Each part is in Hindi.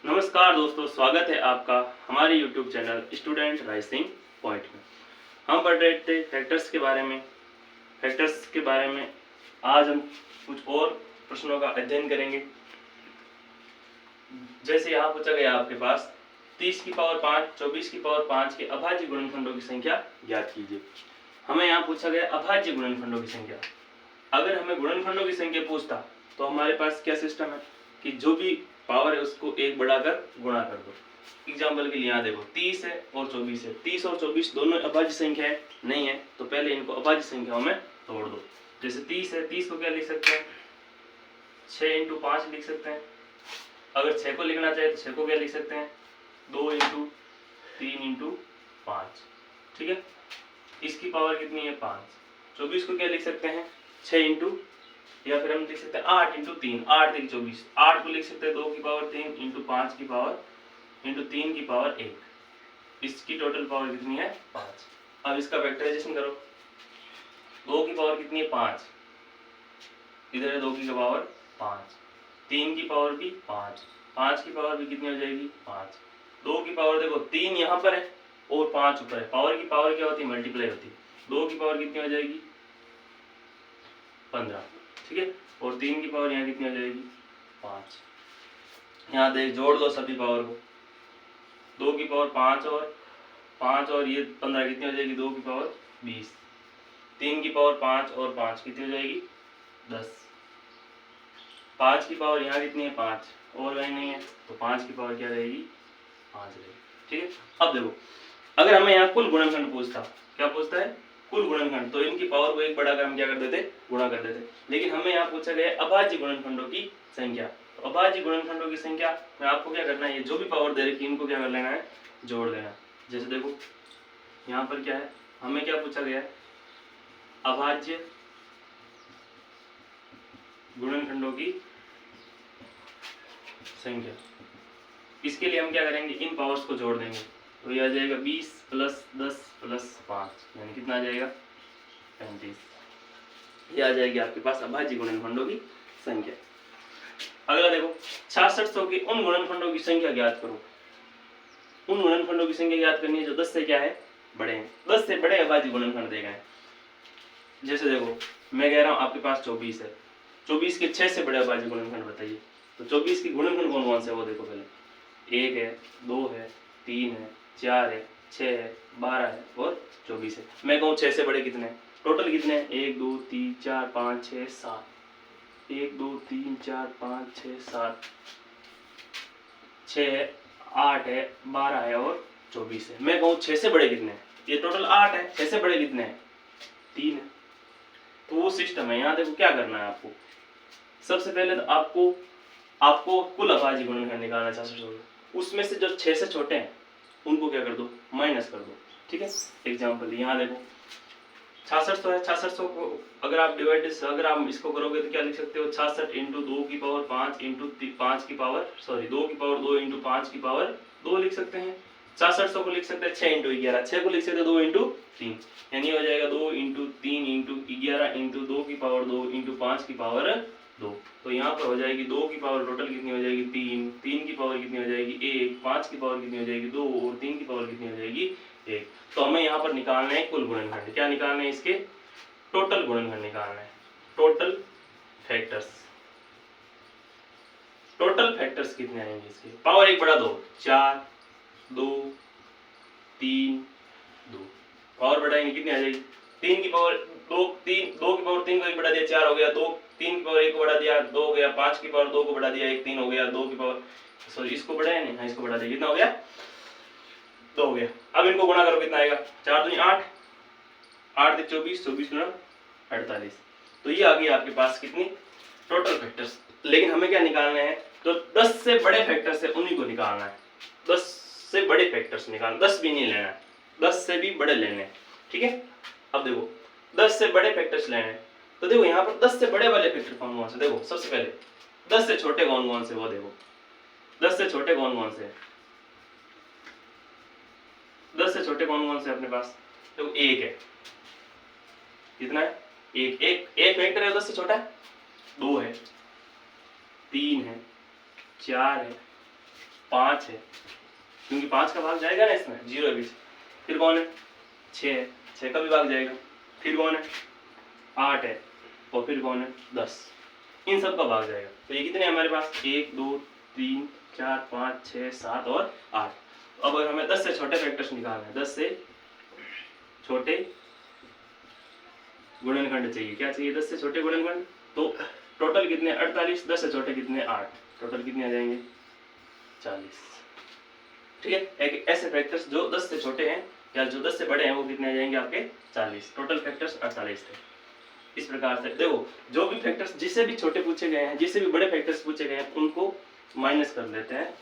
नमस्कार दोस्तों, स्वागत है आपका हमारे YouTube channel student rising point में। हम पढ़ रहे थे फैक्टर्स के बारे में। आज हम कुछ और प्रश्नों का अध्ययन करेंगे। जैसे यहाँ पूछा गया आपके पास 30 की पावर 5, 24 की पावर 5 के अभाज्य गुणनखंडों की संख्या ज्ञात कीजिए। हमें यहाँ पूछा गया अभाज्य गुणनखंडों की संख्या। अगर हमें गुणनखंडों की संख्या पूछता तो हमारे पास क्या सिस्टम है कि जो भी पावर है उसको एक बढ़ाकर गुणा कर दो। एग्जाम्पल के लिए यहाँ देखो 30 है और 24 है। 30 और 24 दोनों अभाज्य संख्या नहीं है, तो पहले इनको अभाज्य संख्याओं में तोड़ दो। जैसे 30 है, 30 को क्या लिख सकते हैं 6 इंटू 5 लिख सकते हैं। अगर 6 को लिखना चाहे तो 6 को क्या लिख सकते हैं 2 इंटू 3 इंटू 5। ठीक है, इसकी पावर कितनी है 5। 24 को क्या लिख सकते हैं 6 इंटू, या फिर हम लिख सकते हैं 8 इंटू 3, 8 3 24। 8 को लिख सकते हैं 2 की पावर 3 इंटू 5 की पावर इंटू 3 की पावर 1। इसकी टोटल पावर कितनी है 5। अब इसका फैक्टराइजेशन करो। 2 की पावर कितनी है 5, इधर है 2 की पावर 5, 3 की पावर भी 5, 5 की पावर भी कितनी हो जाएगी 5। 2 की पावर देखो 3 यहाँ पर है और 5 ऊपर है। पावर की पावर क्या होती है मल्टीप्लाई होती है। 2 की पावर कितनी हो जाएगी 15। ठीक है, और 3 की पावर यहाँ कितनी हो जाएगी 5। यहाँ देख जोड़ दो सभी पावर को। 2 की पावर 5 और ये 15 कितनी हो जाएगी 2 की पावर 20। 3 की पावर 5 और 5 कितनी हो जाएगी 10। 5 की पावर यहाँ कितनी है 5 और कहीं नहीं है, तो 5 की पावर क्या रहेगी 5 रहेगी। ठीक है, अब देखो अगर हमें यहाँ कुल गुणनखंड पूछता, क्या पूछता है कुल गुणनखंड, तो इनकी पावर को एक बढ़ाकर हम क्या कर देते गुणा कर देते। लेकिन हमें यहाँ पूछा गया अभाज्य गुणनखंडों की संख्या। तो अभाज्य गुणनखंडों की संख्या में आपको क्या करना है, ये जो भी पावर दे रखी है इनको क्या कर लेना है जोड़ देना है। जैसे देखो यहाँ पर क्या है, हमें क्या पूछा गया है अभाज्य गुणनखंडों की संख्या। इसके लिए हम क्या करेंगे इन पावर्स को जोड़ देंगे, तो ये आ जाएगा 20 प्लस 10 प्लस 5, यानी कितना आ जाएगा 35। ये आ जाएगी आपके पास अभाज्य गुणनखंडों की संख्या। अगला देखो 6600 के उन गुणनखंडों की संख्या ज्ञात करो। उन गुणनखंडों की संख्या ज्ञात करनी है जो 10 से क्या है बड़े हैं। 10 से बड़े अभाज्य गुणनखंड दे गए। जैसे देखो मैं कह रहा हूँ आपके पास 24 है, 24 के 6 से बड़े अभाज्य गुणनखंड बताइए। तो 24 के गुणनखंड कौन कौन से वो देखो पहले, 1 है, 2 है, 3 है, 4 है, 6 है, 12 है और 24 है। मैं कहूँ 6 से बड़े कितने हैं, टोटल कितने हैं 1 2 3 4 5 6 7। 1 2 3 4 5 6 7, 6 है, 8 है, 12 है और 24 है। मैं कहूँ 6 से बड़े कितने हैं, ये टोटल 8 है, 6 से बड़े कितने हैं 3 है। तो वो सिस्टम है। यहाँ देखो क्या करना है आपको, सबसे पहले तो आपको कुल अभाज्य गुणनखंड निकालना है 6600। उसमें से जो 6 से छोटे हैं उनको क्या कर दो माइनस कर दो। ठीक है, एग्जाम्पल यहाँ देखो 6600 है, 6600 को अगर आप अगर आप इसको करोगे तो क्या लिख सकते हो 66 इंटू 2 की पावर 5 इंटू 5 की पावर 2 की पावर 2 इंटू 5 की पावर 2 लिख सकते हैं। 6600 को लिख सकते हैं 6 इंटू 11, 6 को लिख सकते हैं 2 इंटू 3, यानी हो जाएगा 2 इंटू 3 इंटू 11 इंटू 2 की पावर 2 इंटू 5 की पावर 2। तो यहाँ पर हो जाएगी 2 की पावर टोटल कितनी हो जाएगी 3, 3 की पावर कितनी हो जाएगी 1, 5 की पावर कितनी हो जाएगी 2 और 3 की पावर कितनी हो जाएगी 1। तो हमें यहाँ पर निकालना है कुल गुणनखंड। क्या निकालना है इसके टोटल गुणनखंड निकालना है, टोटल फैक्टर्स। टोटल फैक्टर्स कितने आएंगे इसके, पावर एक बढ़ा दो 4 2 3 2, पावर बढ़ाएंगे कितनी आ जाएगी 3 की पावर 2 की पावर 3 को एक बढ़ा दिया 4 हो गया, 3 की पावर 1 को बढ़ा दिया 2 हो गया, 5 की पावर 2 को बढ़ा दिया 1 3 हो गया, 2 की पावर इसको बढ़ाया नहीं, हाँ इसको बढ़ा दिया कितना हो गया 2 हो गया। अब इनको गुणा करो कितना आएगा 4 दूनी 8, 8 से 24, 24 गुना 48। तो ये आ गई आपके पास कितनी टोटल फैक्टर्स। लेकिन हमें क्या निकालना है, तो 10 से बड़े फैक्टर्स है उन्हीं को निकालना है। 10 से बड़े फैक्टर्स निकालना, 10 भी नहीं लेना है, 10 से भी बड़े लेने। ठीक है, अब देखो 10 से बड़े फैक्टर्स लेने, तो देखो यहाँ पर 10 से बड़े वाले फैक्टर कौन कौन से, देखो सबसे पहले 10 से छोटे कौन कौन से वो देखो, 10 से छोटे कौन कौन से 10 से छोटे कौन कौन से अपने पास, देखो 1 है, कितना है एक फैक्टर है 10 से छोटा है, 2 है, 3 है, 4 है, 5 है, क्योंकि 5 का भाग जाएगा ना इसमें, 0 है बीच। फिर कौन है? 6 है, 6 का भी भाग जाएगा। फिर कौन है? 8 है, और फिर कौन है? 10। इन सब का भाग जाएगा। तो ये कितने हमारे पास? 1 2 3 4 5 6 7 और 8। तो अब हमें 10 से छोटे फैक्टर्स निकालना है, 10 से छोटे गुणनखंड चाहिए। क्या चाहिए? 10 से छोटे गुणनखंड। तो टोटल कितने? 48। 10 से छोटे कितने? 8। टोटल कितने आ जाएंगे? 40। ठीक है, एक ऐसे फैक्टर्स जो 10 से छोटे हैं या जो 10 से बड़े हैं वो कितने आ जाएंगे आपके? 40। टोटल फैक्टर्स 48 थे। इस प्रकार से देखो, जो भी फैक्टर्स जिससे भी छोटे पूछे गए हैं, जिससे भी बड़े फैक्टर्स पूछे गए हैं, उनको माइनस कर लेते हैं।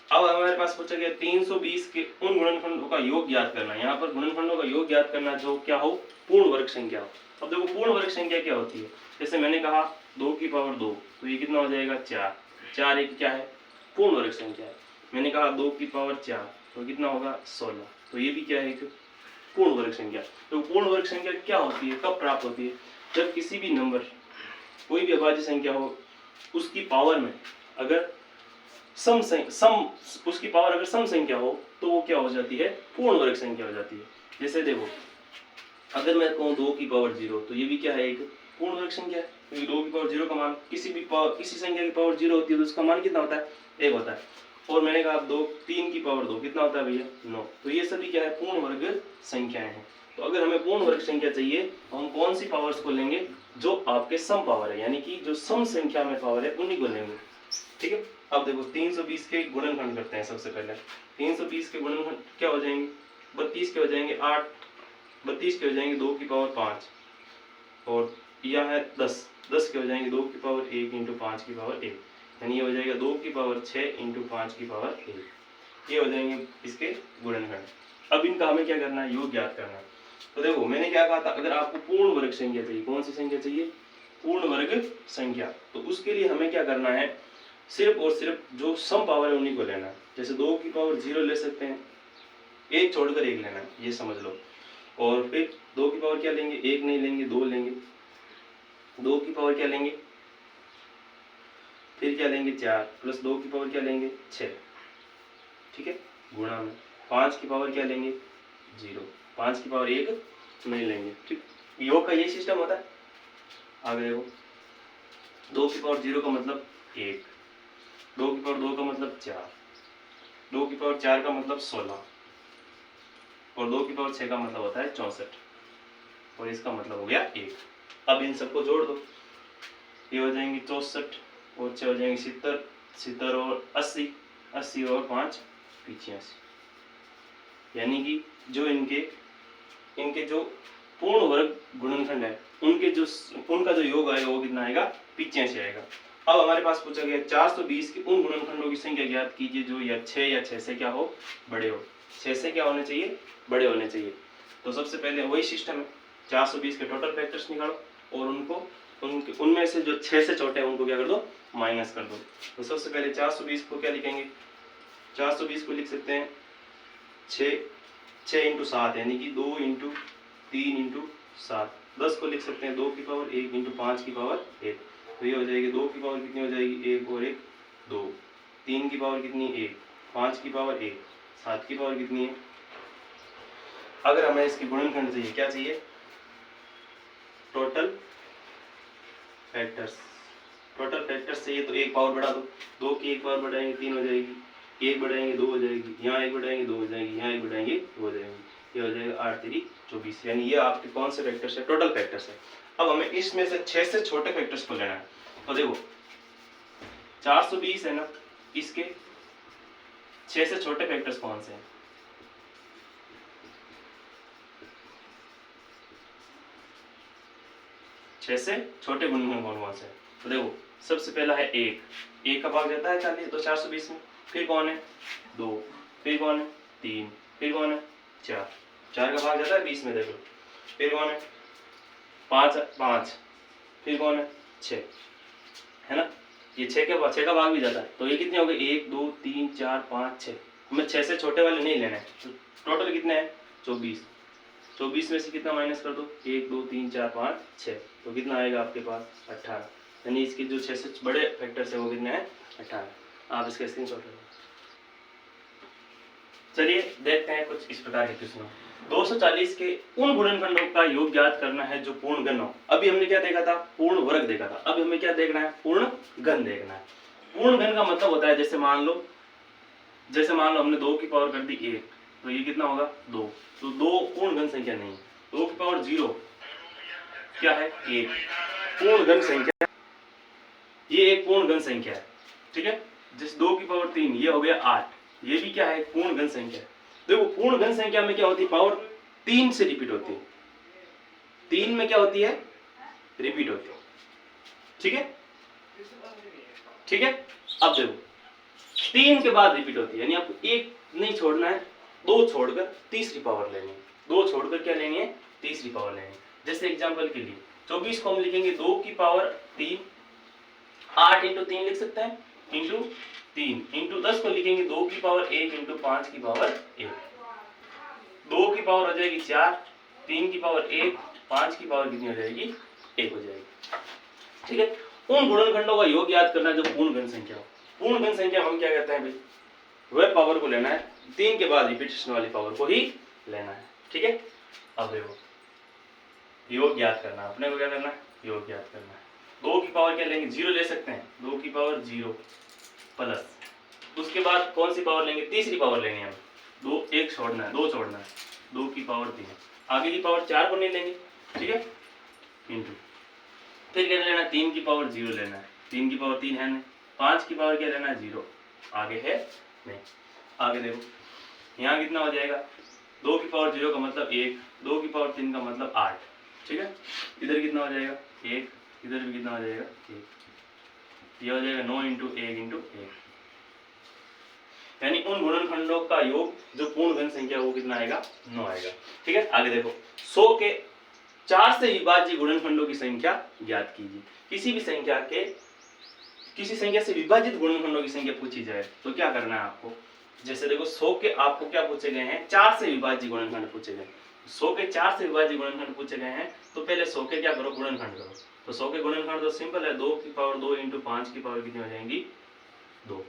अब हमारे पास पूछा गया 320 के उन गुणनखंडों का योग ज्ञात करना। यहाँ पर गुणनखंडों का योग ज्ञात करना जो क्या हो? पूर्ण वर्ग संख्या हो। अब देखो पूर्ण वर्ग संख्या क्या होती है? जैसे मैंने कहा 2 की पावर 2, तो ये कितना हो जाएगा? 4। 4 एक क्या है? पूर्ण वर्ग संख्या है। मैंने कहा 2 की पावर 4, तो कितना होगा? 16। तो ये भी क्या है? एक पूर्ण वर्ग संख्या। तो पूर्ण वर्ग संख्या क्या होती है, कब प्राप्त होती है? जब किसी भी नंबर, कोई भी अभाज्य संख्या हो, उसकी पावर में अगर उसकी पावर अगर सम संख्या हो तो वो क्या हो जाती है? पूर्ण वर्ग संख्या हो जाती है। जैसे देखो, अगर मैं कहूँ 2 की पावर 0, तो ये भी क्या है? एक पूर्ण वर्ग संख्या है, क्योंकि 2 की पावर 0 का मान किसी संख्या की पावर 0 होती है तो उसका मान कितना होता है? 1 होता है। और मैंने कहा 3 की पावर 2 कितना होता है भैया? 9। तो ये सभी क्या है? पूर्ण वर्ग संख्याएं हैं। तो अगर हमें पूर्ण वर्ग संख्या चाहिए तो हम कौन सी पावर्स को लेंगे? जो आपके सम पावर है, यानी कि जो सम संख्या में पावर है उन्हीं को लेंगे। ठीक है, अब देखो 320 के गुणनखंड करते हैं। सबसे पहले 320 के गुणनखंड क्या हो जाएंगे? 32 के हो जाएंगे 8, 32 के हो जाएंगे 2 की पावर 5, और यह है 10, 10 के हो जाएंगे 2 की पावर 1 इंटू 5 की पावर 1, यानी ये हो जाएगा 2 की पावर 6 इंटू 5 की पावर 1। ये हो जाएंगे इसके गुणनखंड। अब इनका हमें क्या करना है? योग ज्ञात करना है। तो देखो मैंने क्या कहा था, अगर आपको पूर्ण वर्ग संख्या चाहिए, कौन सी संख्या चाहिए? पूर्ण वर्ग संख्या। तो उसके लिए हमें क्या करना है? सिर्फ और सिर्फ जो सम पावर है उन्हीं को लेना है। जैसे 2 की पावर 0 ले सकते हैं, 1 छोड़कर 1 लेना है, ये समझ लो। और फिर 2 की पावर क्या लेंगे? 1 नहीं लेंगे, 2 लेंगे। 2 की पावर क्या लेंगे? फिर क्या लेंगे? 4 प्लस 2 की पावर क्या लेंगे? 6। ठीक है, गुणा में 5 की पावर क्या लेंगे? 0। 5 की पावर 1 नहीं लेंगे। ठीक, योग का यही सिस्टम होता है। आगे देखो, 2 की पावर 0 का मतलब 1, 2 की पावर 2 का मतलब 4, 2 की पावर 4 का मतलब 16, और 2 की पावर 6 का मतलब होता है 64, और इसका मतलब हो गया 1। अब इन सबको जोड़ दो, ये हो जाएंगे 64 और 6 हो जाएंगे 70, 70 और 80, 80 और 5 85। यानी कि जो इनके जो पूर्ण वर्ग गुणनखंड है उनका जो योग आएगा वो कितना आएगा? 85 आएगा। अब हमारे पास पूछा गया 420 के उन गुणनखंडों की संख्या ज्ञात कीजिए जो या 6 से क्या हो? बड़े हो। 6 से क्या होने चाहिए? बड़े होने चाहिए। तो सबसे पहले वही सिस्टम है, 420 के टोटल फैक्टर्स निकालो और उनमें से जो 6 से छोटे हैं उनको क्या कर दो? माइनस कर दो। तो सबसे पहले 420 को क्या लिखेंगे? 420 को लिख सकते हैं 6 इंटू 7, यानी कि 2 इंटू 3 इंटू 7। 10 को लिख सकते हैं 2 की पावर 1 इंटू 5 की पावर 1। तो ये हो जाएगी 2 की पावर कितनी हो जाएगी? 1 और 1 2। 3 की पावर कितनी? 1। 5 की पावर 1। 7 की पावर कितनी है? अगर हमें इसकी गुणनखंड चाहिए, क्या चाहिए? Total factors. टोटल फैक्टर्स चाहिए तो एक पावर बढ़ा दो। 2 की एक पावर बढ़ाएंगे 3 हो जाएगी, 1 बढ़ाएंगे 2 हो जाएगी, यहाँ 1 बढ़ाएंगे 2 हो जाएगी, यहाँ 1 बढ़ाएंगे 2 हो जाएगी। ये हो जाएगा 8 3 24, यानी ये आपके कौन से फैक्टर्स है? टोटल फैक्टर्स है। अब हमें इसमें से 6 से छोटे फैक्टर्स को लेना है। तो देखो 420 है ना, इसके 6 से छोटे फैक्टर्स कौन से हैं? छह से छोटे गुणनखंड कौन कौन से हैं? तो देखो सबसे पहला है 1 का भाग जाता है 40 तो 420 में। फिर कौन है? 2, फिर कौन है? 3, फिर कौन है? 4 का भाग जाता है 20 में, देखो। फिर कौन है? 5, फिर कौन है? 6, है ना। ये 6 का भाग भी जाता है, तो ये कितने हो गए? 1 2 3 4 5 6। हमें 6 से छोटे वाले नहीं लेना है। तो टोटल कितने हैं? 24। 24 में से कितना माइनस कर दो? 1 2 3 4 5 6, तो कितना आएगा आपके पास? 18। यानी इसके जो 6 से बड़े फैक्टर्स है वो कितने हैं? 18। आप इसका स्क्रीनशॉट लो। चलिए देखते हैं कुछ इस प्रकार के क्वेश्चन। 240 के उन गुणनखंडों का योग ज्ञात करना है जो पूर्ण घन हो। अभी हमने क्या देखा था? पूर्ण वर्ग देखा था। अब हमें क्या देखना है? पूर्ण घन देखना है। पूर्ण घन का मतलब होता है जैसे मान लो हमने 2 की पावर कर दी 1, तो ये कितना होगा? 2। तो 2 पूर्ण घन संख्या नहीं है। 2 की पावर 0 क्या है? 1 पूर्ण घन संख्या। ये एक पूर्ण घन संख्या है, ठीक है। जिस 2 की पावर 3 ये हो गया 8, ये भी क्या है? पूर्ण घन संख्या। देखो पूर्ण घन संख्या में क्या होती है? पावर 3 से रिपीट होती है। 3 में क्या होती है? रिपीट होती है, ठीक है, ठीक है। अब देखो 3 के बाद रिपीट होती है, यानी आपको एक नहीं छोड़ना है, 2 छोड़कर तीसरी पावर लेनी है। 2 छोड़कर क्या लेनी है? तीसरी पावर लेनी है। जैसे एग्जांपल के लिए 24 को हम लिखेंगे 2 की पावर 3, 8 इंटू 3 लिख सकते हैं, इंटू 3 इंटू 10 को लिखेंगे 2 की पावर 1 इंटू 5 की पावर 1। 2 की पावर हो जाएगी 4, 3 की पावर 1, 5 की पावर कितनी हो जाएगी? 1 हो जाएगी, ठीक है। उन गुणनखंडों का योग याद करना जो पूर्ण घन संख्या हो। पूर्ण घन संख्या हम क्या कहते हैं भाई? वह पावर को लेना है, 3 के बाद रिपीटेशन वाली पावर को ही लेना है, ठीक है। अब देखो योग याद करना, अपने को क्या करना है? योग याद करना है। 2 की पावर क्या लेंगे? 0 ले सकते हैं, 2 की पावर 0 प्लस, उसके बाद कौन सी पावर लेंगे? तीसरी पावर लेंगे हम। 2 1 छोड़ना है, 2 छोड़ना है, 2 की पावर 3, आगे की पावर 4 को नहीं लेंगे, ठीक है, इंटू फिर क्या लेना? 3 की पावर 0 लेना है, 3 की पावर 3 है नहीं, 5 की पावर क्या लेना है? 0, आगे है नहीं। आगे देखो यहाँ कितना हो जाएगा? 2 की पावर 0 का मतलब 1, 2 की पावर 3 का मतलब 8, ठीक है। इधर कितना हो जाएगा? 1, इधर भी कितना हो जाएगा? 1। ये हो जाएगा 9 इंटू 1 इंटू 1, यानी उन गुणनखंडों का योग जो पूर्ण घन संख्या वो कितना आएगा? 9 आएगा, ठीक है। आगे देखो 100 के 4 से विभाज्य गुणनखंडों की संख्या ज्ञात कीजिए। किसी संख्या से विभाजित गुणनखंडों की संख्या पूछी जाए तो क्या करना है आपको? जैसे देखो 100 के आपको क्या पूछे गए हैं? 4 से विभाज्य गुणनखंड पूछे गए। 100 के 4 से विभाज्य गुणनखंड पूछे गए हैं, तो पहले 100 के क्या करो? गुणनखंड करो। तो 100 के गुणनखंड तो सिंपल है, 2 की पावर 2 इंटू 5 की पावर कितनी हो जाएंगी? 2,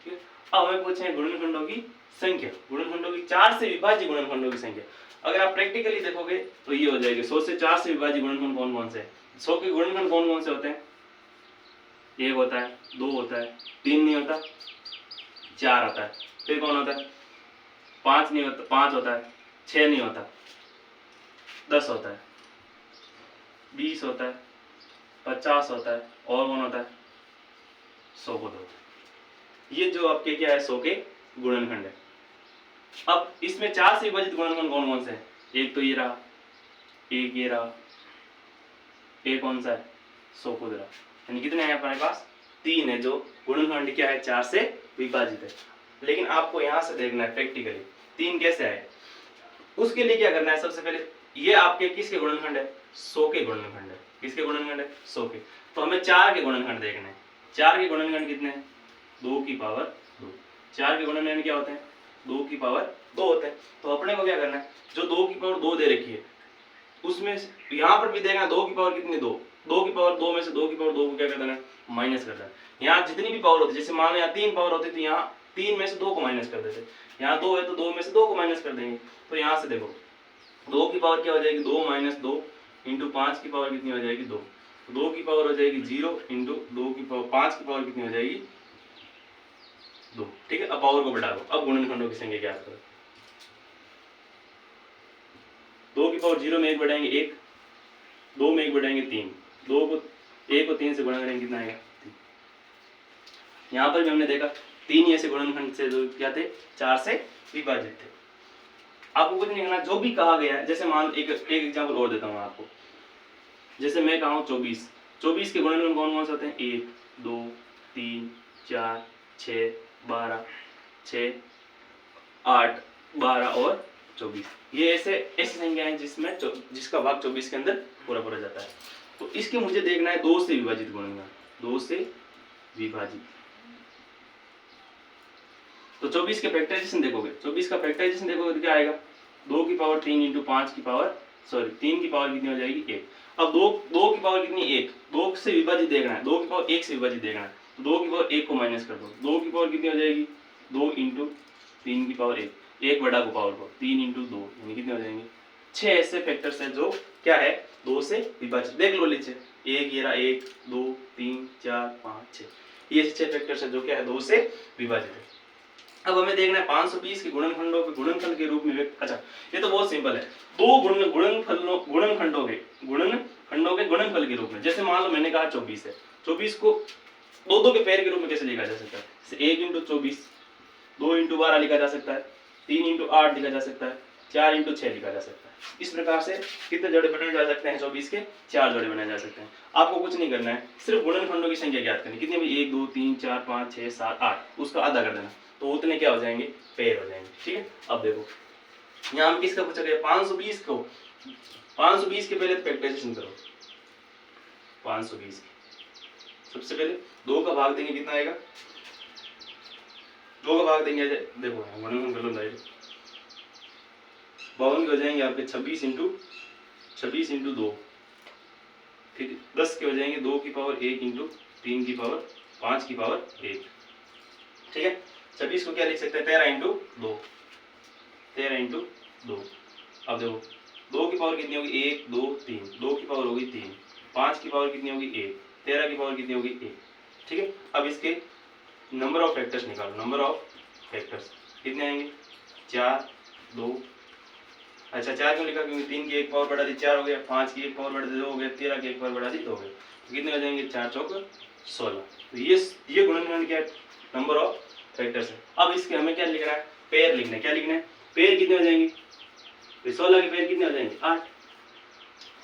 ठीक है। अब हमें पूछे हैं गुणनखंडों की संख्या, गुणनखंडों की 4 से विभाज्य गुणनखंडों की संख्या। अगर आप प्रैक्टिकली देखोगे तो ये हो जाएगी 100 से 4 से विभाज्य गुणनखंड कौन कौन से हैं? 100 के गुणनखंड कौन कौन से होते हैं? 1 होता है, 2 होता है, 3 नहीं होता, 4 होता है, फिर कौन होता है? 5 नहीं होता, 5 होता है, 6 नहीं होता, 10 होता है, 20 होता है, 50 होता है, और कौन होता है? 100 होता है। ये जो आपके क्या है? 100 के गुणनखंड है। अब इसमें 4 से विभाजित गुणनखंड कौन कौन से हैं? एक तो ये रहा, एक ये रहा, एक कौन सा है? 100 खुद रहा, यानी कितने हैं हमारे पास? 3 है जो गुणनखंड क्या है? 4 से विभाजित है। लेकिन आपको यहाँ से देखना है प्रैक्टिकली 3 कैसे आए। उसके लिए क्या करना है? सबसे पहले ये आपके किसके गुणनखंड है? 100 के गुणनखंड है। किसके गुणनखंड है? 100 के। तो हमें 4 के गुणनखंड देखने हैं। 4 के गुणनखंड कितने हैं? 2 की पावर 2। 4 के गुणनखंड क्या होते हैं? 2 की पावर 2 होते हैं। तो अपने को क्या करना है? जो 2 की पावर 2 दे रखी है उसमें यहाँ पर भी देखना 2 की पावर कितनी? 2। 2 की पावर 2 में से 2 की पावर 2 को क्या कर देना है? माइनस कर देना। यहाँ जितनी भी पावर होती है, जैसे मान लो यहाँ 3 पावर होती तो यहाँ 3 में से 2 को माइनस कर देते। यहाँ 2 है तो 2 में से 2 को माइनस कर देंगे। तो यहाँ से देखो 2 की पावर क्या हो जाएगी? 2 माइनस 2 इंटू 5 की पावर कितनी हो जाएगी? 2। 2 की पावर हो जाएगी 0 इंटू 2 की पावर 5 की पावर कितनी हो जाएगी? 2, ठीक है। अब पावर को बढ़ा दो। अब गुणनखंडों की संख्या ज्ञात करो। 2 की पावर 0 में 1 बढ़ाएंगे 1, 2 में 1 बढ़ाएंगे 3, 1 को 3 से गुणा करेंगे कितना आएगा? 3। यहाँ पर भी हमने देखा 3 ही ऐसे गुणनखंड से जो क्या थे? 4 से विभाजित थे। आपको कुछ नहीं करना, जो भी कहा गया है। जैसे मान एक एग्जाम्पल और देता हूँ आपको। जैसे मैं कहा 24, 24 के गुणनखंड कौन कौन से होते हैं? 1, 2, 3, 4, 6, 12, 6, 8, 12 और 24। ये ऐसी संख्या है जिसका भाग 24 के अंदर पूरा जाता है। तो इसके मुझे देखना है 2 से विभाजित गुणनखंड, 2 से विभाजित। तो 24 के फैक्टराइजेशन देखोगे, 24 का फैक्टराइजेशन देखोगे तो क्या आएगा? 2 की पावर 3 इंटू 5 की पावर 3 की पावर कितनी हो जाएगी? 1। अब 2 की पावर कितनी? 1। 2 से विभाजित देखना है, 2 की पावर 1 से विभाजित देखना है। तो 2 की पावर 1 को माइनस कर दो, 2 की पावर कितनी हो जाएगी? 2 इंटू 3 की पावर 1। एक बड़ा को पावर को 3 इंटू 2 यानी कितने हो जाएंगे 6 ऐसे फैक्टर्स है जो क्या है 2 से विभाजित। देख लो नीचे 1 ये रहा 1 2 3 4 5 6 ये 6 फैक्टर्स है जो क्या है 2 से विभाजित है। अब हमें देखना है 520 के गुणनखंडों के गुणनफल के रूप में व्यक्त। अच्छा ये तो बहुत सिंपल है, दो गुणनखंडों के गुणनफल के रूप में। जैसे मान लो मैंने कहा 24 है, 24 को दो दो के पेयर के रूप में कैसे लिखा जा सकता है, जैसे 1 इंटू 24, 2 इंटू 12 लिखा जा सकता है, 3 इंटू 8 लिखा जा सकता है, 4 इंटू 6 लिखा जा सकता है। इस प्रकार से कितने जोड़े बनाए जा सकते हैं 24 के 4 जोड़े बनाए जा सकते हैं। आपको कुछ नहीं करना है, सिर्फ गुणनखंडों की संख्या ज्ञात करनी। कितनी भाई 1 2 3 4 5 6 7 8, उसका आधा कर देना तो उतने क्या हो जाएंगे पेयर हो जाएंगे। ठीक है, अब देखो यहाँ हम किसका पूछा गया 520 को, 520 के पहले फैक्टराइजेशन करो। 520 सबसे पहले 2 का भाग देंगे कितना आएगा, 2 का भाग देंगे देखो गुणनखंड कर लो डायरेक्ट 52 के हो जाएंगे आपके 26 इंटू 2, फिर 10 के हो जाएंगे 2 की पावर 1 इंटू 3 की पावर 5 की पावर 1। ठीक है, 26 को क्या लिख सकते हैं 13 इंटू 2, 13 इंटू 2। अब देखो 2 की पावर कितनी होगी 1 2 3, 2 की पावर होगी 3, 5 की पावर कितनी होगी 1, 13 की पावर कितनी होगी 1। ठीक है, अब इसके नंबर ऑफ फैक्टर्स निकालो। नंबर ऑफ फैक्टर्स कितने आएंगे 4 2। अच्छा 4 क्यों लिखा, क्योंकि 3 की एक पावर बढ़ा दी 4 हो गया, 5 की एक पावर बढ़ा दी 2 हो गया, 13 की एक पावर बढ़ा दी 2 हो गया, तो कितने हो जाएंगे 4 चौक 16। तो ये गुणनखंड क्या है नंबर ऑफ फैक्टर्स है। अब इसके हमें क्या लिखना है पेयर लिखना है। क्या लिखना है पेयर कितने हो जाएंगे, तो 16 के पेयर कितने हो जाएंगे 8,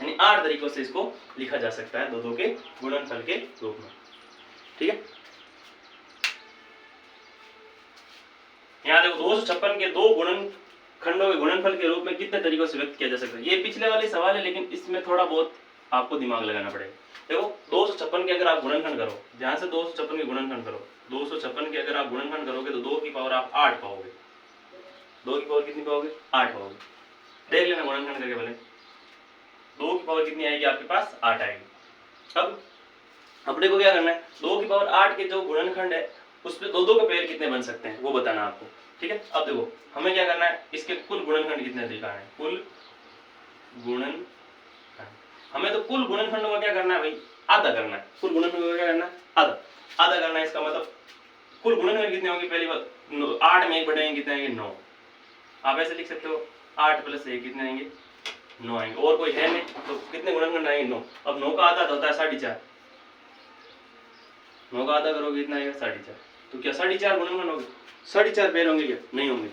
यानी 8 तरीकों से इसको लिखा जा सकता है दो के गुणनफल के रूप में। ठीक है, यहाँ देखो 256 के 2 गुणनखंडों के गुणनफल के रूप में कितने तरीकों से व्यक्त किया जा सकता है। ये पिछले वाले सवाल है लेकिन इसमें थोड़ा बहुत आपको दिमाग लगाना पड़ेगा। देखो 256 के अगर आप गुणनखंड करो, ध्यान से 256 के गुणनखंड करो, 256 के अगर आप गुणनखंड करोगे तो 2 की पावर आप 8 पाओगे, 2 की पावर कितनी पाओगे 8 पाओगे। देख लेना गुणनखंड करके पहले 2 की पावर कितनी आएगी आपके पास 8 आएगी। अब अपने को क्या करना है 2 की पावर 8 के जो गुणनखंड है उस पे 2 के पेयर कितने बन सकते हैं वो बताना आपको। ठीक है, अब देखो हमें क्या करना है इसके कुल गुणनखंड कितने दिखाना है, कुल गुणनखंड। हमें तो कुल गुणनखंडों का क्या करना है भाई आधा करना है, कुल गुणनखंडों का क्या करना है आधा करना है। इसका मतलब कुल गुणनखंड कितने होंगे पहली बात 8 में 1 बढ़ाएंगे कितने आएंगे 9। आप ऐसे लिख सकते हो 8 + 1 कितने आएंगे 9 आएंगे, और कोई है नहीं तो कितने गुणनखंड आएंगे 9। अब 9 का आधा होता है 4.5, 9 का आधा करोगे कितना आएगा 4.5, तो क्या 4.5 गुणनखंड होंगे 4.5 पेयर होंगे क्या नहीं होंगे।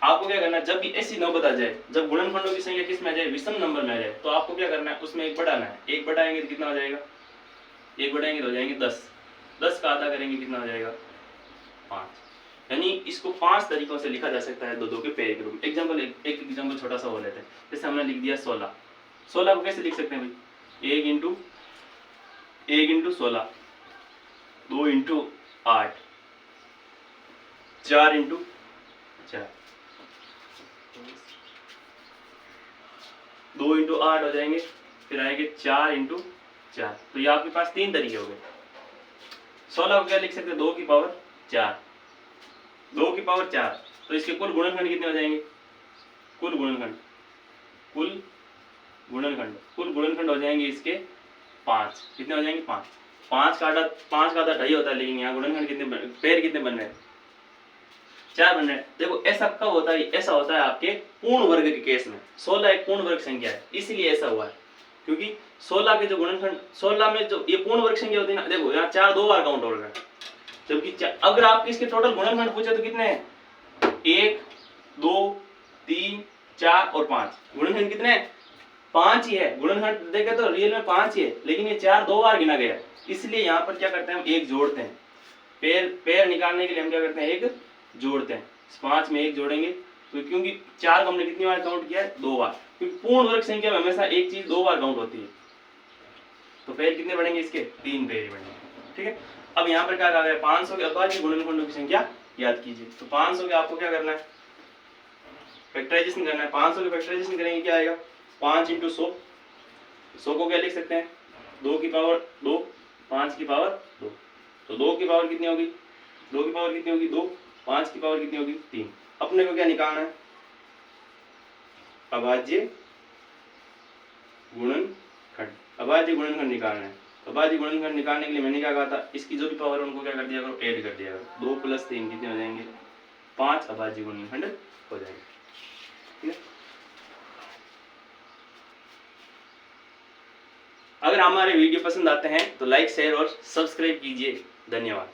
आपको क्या करना है जब भी ऐसी नौबत आ जाए जब गुणनखंडों की संख्या किस में आ जाए विषम नंबर में आ जाए तो आपको क्या करना है उसमें 1 बढ़ाना है। 1 बढ़ाएंगे तो कितना हो जाएगा 1 बढ़ाएंगे तो हो जाएंगे 10, 10 का आधा करेंगे कितना हो जाएगा 5। यानी इसको 5 तरीकों से लिखा जा सकता है 2 के पेयर के रूप में। एग्जांपल एक एग्जांपल छोटा सा हो लेते हैं, जैसे हमने लिख दिया 16, 16 को कैसे लिख सकते हैं भाई 1 इंटू 16, 2 इंटू 8, 4 इंटू 4, 2 इंटू 8 हो जाएंगे, फिर आएंगे 4 इंटू 4। तो ये आपके पास 3 तरीके हो गए। 16 को क्या लिख सकते हैं 2 की पावर 4, 2 की पावर 4, तो इसके कुल गुणनखंड कितने हो जाएंगे कुल गुणनखंड हो जाएंगे इसके 5। कितने हो जाएंगे 5, 5 का आधा ढाई होता है, लेकिन यहाँ गुणनखंड कितने पेयर कितने बन रहे हैं 4 बन रहे हैं। देखो ऐसा कब होता है, ऐसा होता है आपके पूर्ण वर्ग के केस में। 16 एक पूर्ण वर्ग संख्या है इसलिए ऐसा हुआ है, क्योंकि 16 के जो गुणनखंड 16 में जो ये पूर्ण वर्ग संख्या होती है ना, देखो यहाँ 4 2 बार काउंट हो रहा है, जबकि अगर आप इसके टोटल गुणनखंड पूछे तो कितने हैं 1 2 3 4 और 5। गुणनखंड कितने हैं 5 ही है। गुणनखंड देखे तो रियल में 5 ही है, लेकिन ये 4 2 बार गिना गया, इसलिए यहाँ पर क्या करते हैं हम 1 जोड़ते हैं। पेयर निकालने के लिए हम क्या करते हैं 1 जोड़ते हैं। 5 में 1 जोड़ेंगे तो क्योंकि 4 को हमने कितनी बार काउंट किया है 2 बार, क्योंकि पूर्ण वर्ग संख्या में हमेशा एक चीज 2 बार काउंट होती है। तो पेयर कितने बढ़ेंगे इसके 3 पेयर बढ़ेंगे। ठीक है, अब यहाँ पर क्या कहा गया 500 के अभाज्य गुणनखंडों की संख्या याद कीजिए। तो 500 के आपको क्या करना है फैक्टराइजेशन करना है। 500 के फैक्टराइजेशन करेंगे क्या आएगा 5 इंटू 100, 100 को क्या लिख सकते हैं 2 की पावर 2, 5 की पावर 2, तो 2 की पावर कितनी होगी 2 की पावर कितनी होगी 2, 5 की पावर कितनी होगी 3, अपने को क्या निकालना है, अभाज्य गुणनखंड, अभाज्य गुणनखंड निकालना है। अभाज्य गुणनखंड निकालने के लिए मैंने क्या कहा था, इसकी जो भी पावर है उनको क्या कर दिया करो, ऐड कर दिया करो। 2 + 3 कितने हो जाएंगे, 5 अभाज्य गुणनखंड हो जाएंगे। ठीक है, अगर हमारे वीडियो पसंद आते हैं तो लाइक शेयर और सब्सक्राइब कीजिए। धन्यवाद।